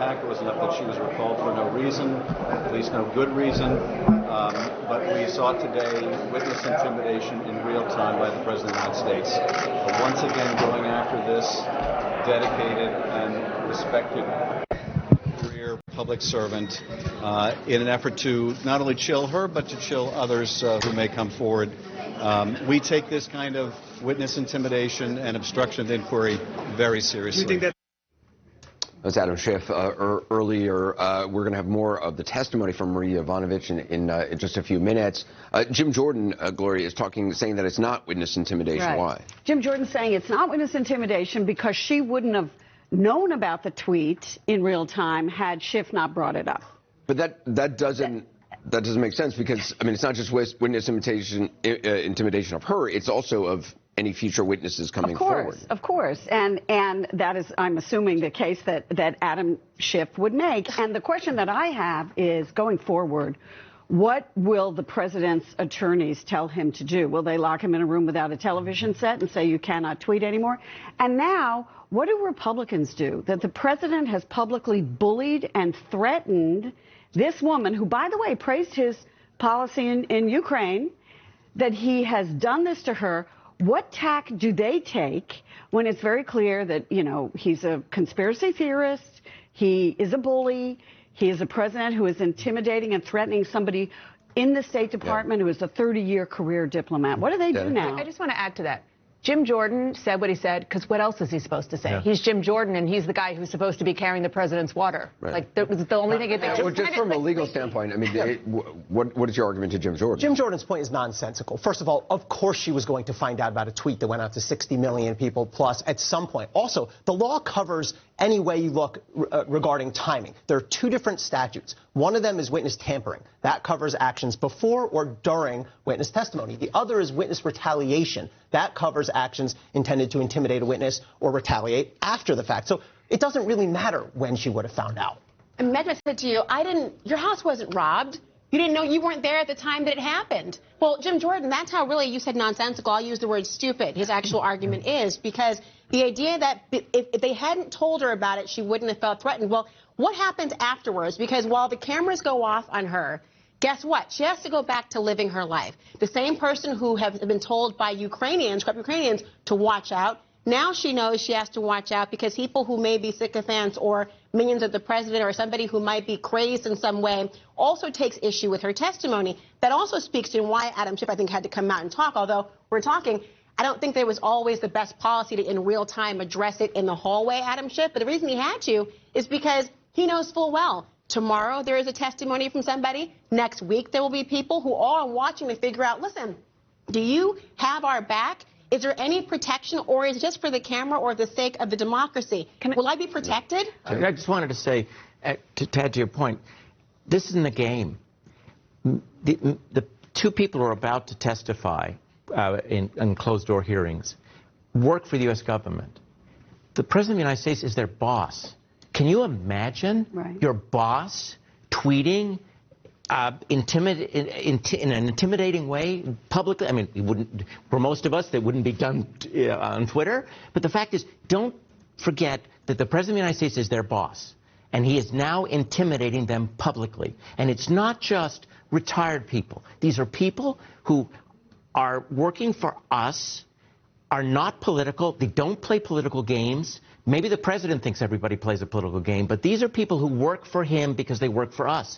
attack. It was enough that she was recalled for no reason, at least no good reason. But we saw today witness intimidation in real time by the President of the United States. Once again, going after this dedicated and respected career public servant in an effort to not only chill her, but to chill others who may come forward. We take this kind of witness intimidation and obstruction of inquiry very seriously. Do you think that That's Adam Schiff. Earlier, we're going to have more of the testimony from Maria Yovanovitch in just a few minutes. Jim Jordan, Gloria, is saying that it's not witness intimidation. Right. Why? Jim Jordan saying it's not witness intimidation because she wouldn't have known about the tweet in real time had Schiff not brought it up. But that doesn't make sense because, I mean, it's not just witness intimidation of her, it's also of any future witnesses coming forward. Of course. And that is, I'm assuming, the case that Adam Schiff would make. And the question that I have is, going forward, what will the president's attorneys tell him to do? Will they lock him in a room without a television set and say you cannot tweet anymore? And now, what do Republicans do? That the president has publicly bullied and threatened this woman, who, by the way, praised his policy in Ukraine, that he has done this to her. What tack do they take when it's very clear that, you know, he's a conspiracy theorist, he is a bully, he is a president who is intimidating and threatening somebody in the State Department who is a 30-year career diplomat? What do they do now? I just want to add to that. Jim Jordan said what he said because what else is he supposed to say? He's Jim Jordan, and he's the guy who's supposed to be carrying the president's water. Right. Like, that was the only thing. Well, just from a legal standpoint, I mean, what is your argument to Jim Jordan? Jim Jordan's point is nonsensical. First of all, of course she was going to find out about a tweet that went out to 60 million people plus at some point. Also, the law covers any way you look regarding timing. There are two different statutes. One of them is witness tampering. That covers actions before or during witness testimony. The other is witness retaliation. That covers actions intended to intimidate a witness or retaliate after the fact. So it doesn't really matter when she would have found out. And Medved said to you, your house wasn't robbed. You didn't know, you weren't there at the time that it happened. Well, Jim Jordan, that's how really you said nonsensical. I'll use the word stupid. His actual argument is because the idea that if they hadn't told her about it, she wouldn't have felt threatened. Well, what happens afterwards? Because while the cameras go off on her, guess what? She has to go back to living her life. The same person who have been told by corrupt Ukrainians to watch out, now she knows she has to watch out because people who may be sycophants or minions of the president or somebody who might be crazed in some way also takes issue with her testimony. That also speaks to why Adam Schiff, I think, had to come out and talk. Although we're talking, I don't think there was always the best policy to, in real time, address it in the hallway, Adam Schiff. But the reason he had to is because he knows full well tomorrow there is a testimony from somebody. Next week there will be people who are watching to figure out, listen, do you have our back? Is there any protection, or is it just for the camera or the sake of the democracy? Will I be protected? I just wanted to say, to add to your point, this isn't a game. The two people who are about to testify in closed-door hearings work for the U.S. government. The President of the United States is their boss. Can you imagine your boss tweeting in an intimidating way publicly? I mean, it wouldn't, for most of us, that wouldn't be done on Twitter. But the fact is, don't forget that the President of the United States is their boss, and he is now intimidating them publicly. And it's not just retired people. These are people who are working for us, are not political. They don't play political games. Maybe the president thinks everybody plays a political game, but these are people who work for him because they work for us.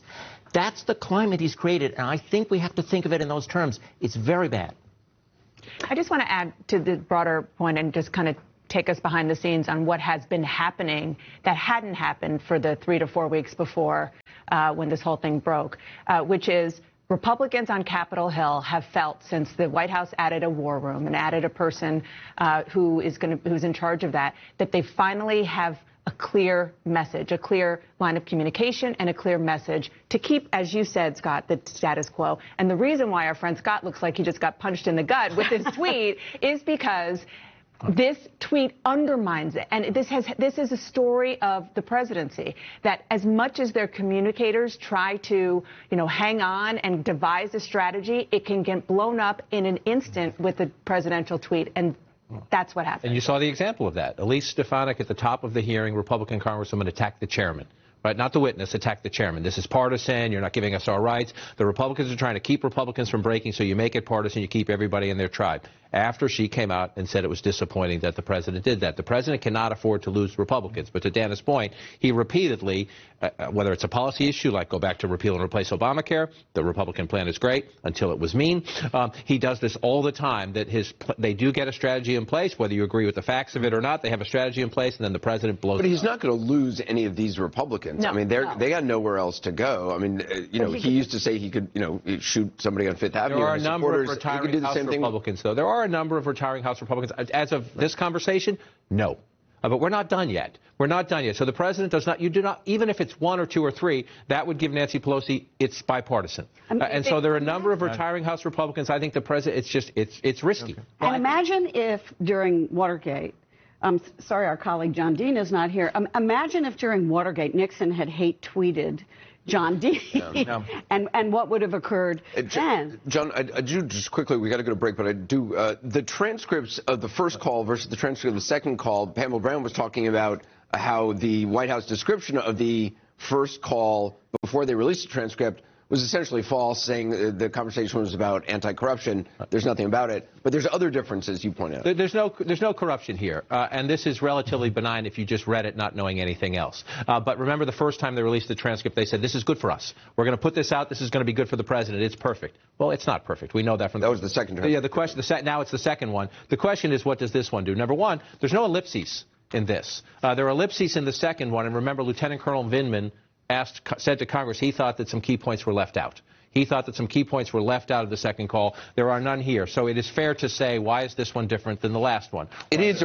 That's the climate he's created, and I think we have to think of it in those terms. It's very bad. I just want to add to the broader point and just kind of take us behind the scenes on what has been happening that hadn't happened for the 3 to 4 weeks before when this whole thing broke, which is Republicans on Capitol Hill have felt since the White House added a war room and added a person who's in charge of that they finally have a clear message, a clear line of communication, and a clear message to keep, as you said, Scott, the status quo. And the reason why our friend Scott looks like he just got punched in the gut with this tweet is because this tweet undermines it. And this is a story of the presidency, that as much as their communicators try to, hang on and devise a strategy, it can get blown up in an instant with a presidential tweet. And that's what happened. And you saw the example of that. Elise Stefanik at the top of the hearing, Republican Congresswoman, attacked the chairman right? Not the witness, attack the chairman. This is partisan. You're not giving us our rights. The Republicans are trying to keep Republicans from breaking, so you make it partisan. You keep everybody in their tribe. After she came out and said it was disappointing that the president did that. The president cannot afford to lose Republicans. But to Dana's point, he repeatedly, whether it's a policy issue like go back to repeal and replace Obamacare, the Republican plan is great until it was mean. He does this all the time, that they do get a strategy in place, whether you agree with the facts of it or not. They have a strategy in place, and then the president blows it. But he's not going to lose any of these Republicans. No. I mean, they got nowhere else to go. I mean, he used to say he could, shoot somebody on Fifth Avenue. There are a number of He could retiring do the House same thing. Republicans, though. There are a number of retiring House Republicans. As of this conversation, no. But we're not done yet. We're not done yet. So the president does not, even if it's 1 or 2 or 3, that would give Nancy Pelosi, it's bipartisan. And so there are a number of retiring House Republicans. I think the president, it's risky. Okay. And imagine if during Watergate, sorry, our colleague John Dean is not here. Imagine if during Watergate Nixon had hate tweeted John Dean, and what would have occurred then? John, I do just quickly, we got to go to break, but I do, the transcripts of the first call versus the transcript of the second call, Pamela Brown was talking about how the White House description of the first call before they released the transcript was essentially false, saying the conversation was about anti-corruption. There's nothing about it. But there's other differences, you point out. There's no corruption here. And this is relatively benign if you just read it not knowing anything else. But remember, the first time they released the transcript, they said, this is good for us. We're going to put this out. This is going to be good for the president. It's perfect. Well, it's not perfect. We know that from That was the second transcript. Yeah, the question, now it's the second one. The question is, what does this one do? Number one, there's no ellipses in this. There are ellipses in the second one. And remember, Lieutenant Colonel Vindman said to Congress he thought that some key points were left out. He thought that some key points were left out of the second call. There are none here. So it is fair to say, why is this one different than the last one? It is,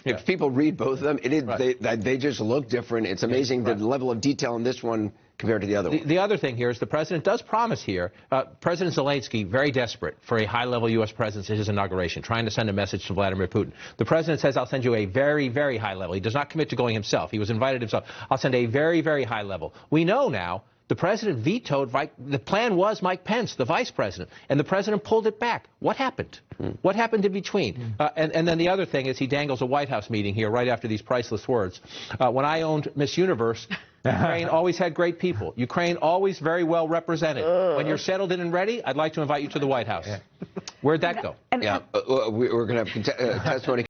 if people read both of them, it is, right. they just look different. It's amazing the level of detail in this one compared to the other one. The other thing here is the president does promise here, President Zelensky, very desperate for a high-level U.S. presence at his inauguration, trying to send a message to Vladimir Putin. The president says, I'll send you a very, very high level. He does not commit to going himself. He was invited himself. I'll send a very, very high level. We know now the president vetoed, the plan was Mike Pence, the vice president, and the president pulled it back. What happened? What happened in between? And then the other thing is he dangles a White House meeting here right after these priceless words. When I owned Miss Universe, Ukraine always had great people. Ukraine always very well represented. When you're settled in and ready, I'd like to invite you to the White House. Where'd that go? We're going to have testimony